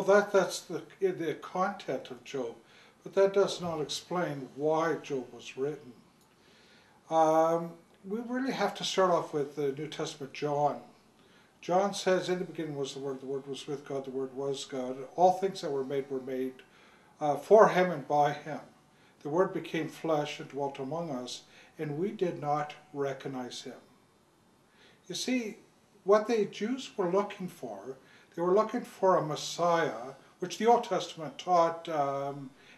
that's the content of Job, but that does not explain why Job was written. We really have to start off with the New Testament John. John says, in the beginning was the Word was with God, the Word was God. All things that were made for Him and by Him. The Word became flesh and dwelt among us, and we did not recognize Him. You see, what the Jews were looking for, they were looking for a Messiah, which the Old Testament taught.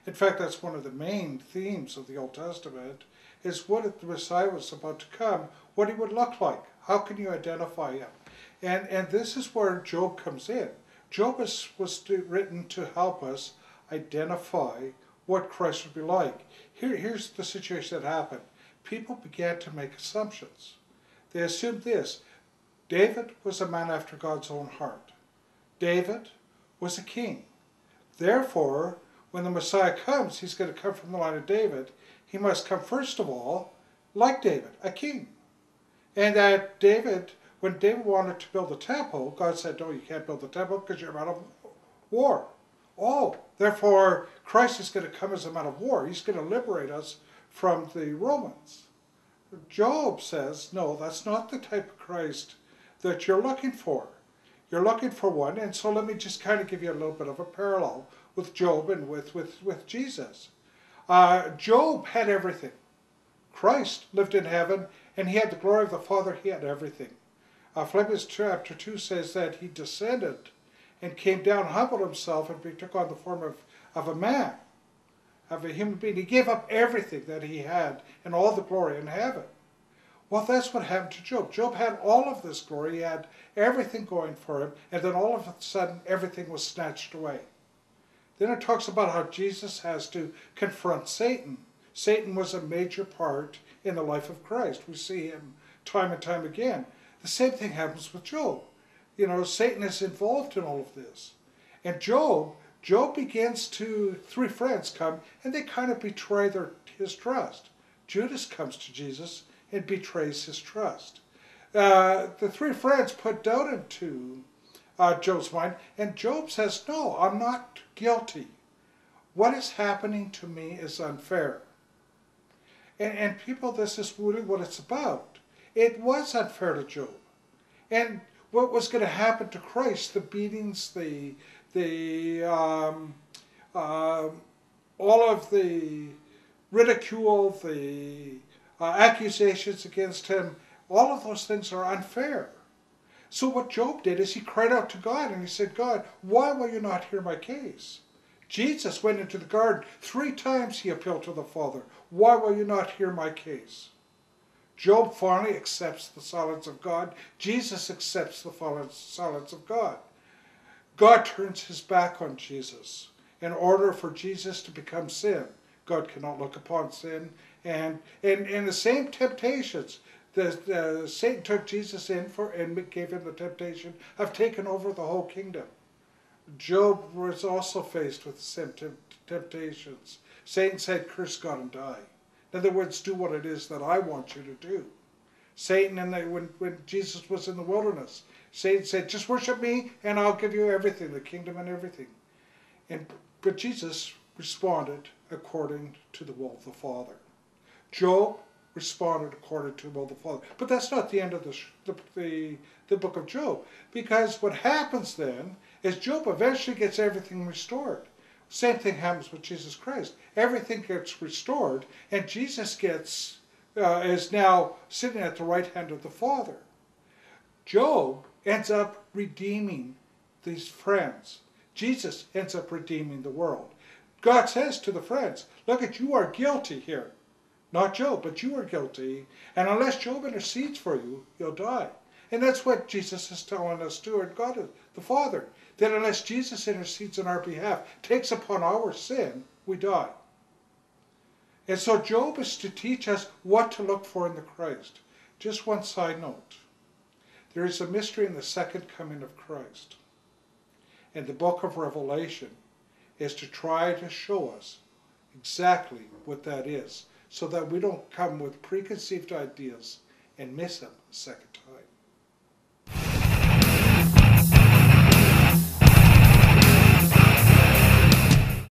In fact, that's one of the main themes of the Old Testament, is what the Messiah was about to come, what He would look like. How can you identify Him? And this is where Job comes in. Job was written to help us identify what Christ would be like. Here's the situation that happened. People began to make assumptions. They assumed this: David was a man after God's own heart. David was a king. Therefore, when the Messiah comes, He's going to come from the line of David. He must come, first of all, like David, a king. And that David, when David wanted to build the temple, God said, no, you can't build the temple because you're a man of war. Oh, therefore, Christ is going to come as a man of war. He's going to liberate us from the Romans. Job says, no, that's not the type of Christ that you're looking for. You're looking for one, and so let me just kind of give you a little bit of a parallel with Job and with Jesus. Job had everything. Christ lived in heaven, and He had the glory of the Father. He had everything. Philippians chapter 2 says that He descended and came down, humbled Himself, and took on the form of a man, of a human being. He gave up everything that He had and all the glory in heaven. Well, that's what happened to Job. Job had all of this glory. He had everything going for him, and then all of a sudden, everything was snatched away. Then it talks about how Jesus has to confront Satan. Satan was a major part in the life of Christ. We see him time and time again. The same thing happens with Job. You know, Satan is involved in all of this. And Job begins to, three friends come, and they kind of betray his trust. Judas comes to Jesus and betrays his trust. The three friends put doubt into Job's mind, and Job says, no, I'm not guilty. What is happening to me is unfair. And people, this is really what it's about. It was unfair to Job. And what was going to happen to Christ, the beatings, all of the ridicule, the accusations against him, all of those things are unfair. So what Job did is he cried out to God and he said, God, why will you not hear my case? Jesus went into the garden. 3 times he appealed to the Father. Why will you not hear my case? Job finally accepts the silence of God. Jesus accepts the silence of God. God turns his back on Jesus in order for Jesus to become sin. God cannot look upon sin. And in the same temptations, Satan took Jesus in and gave him the temptation of taking over the whole kingdom. Job was also faced with the same temptations. Satan said, curse God and die. In other words, do what it is that I want you to do. Satan, when Jesus was in the wilderness, Satan said, just worship me and I'll give you everything, the kingdom and everything. But Jesus responded according to the will of the Father. Job responded according to the will of the Father. But that's not the end of the book of Job. Because what happens then is Job eventually gets everything restored. Same thing happens with Jesus Christ. Everything gets restored, and Jesus is now sitting at the right hand of the Father. Job ends up redeeming these friends. Jesus ends up redeeming the world. God says to the friends, look, you are guilty here. Not Job, but you are guilty. And unless Job intercedes for you, you'll die. And that's what Jesus is telling us too, and God, the Father, that unless Jesus intercedes on our behalf, takes upon our sin, we die. And so Job is to teach us what to look for in the Christ. Just one side note. There is a mystery in the second coming of Christ. And the book of Revelation is to try to show us exactly what that is, so that we don't come with preconceived ideas and miss him a second time.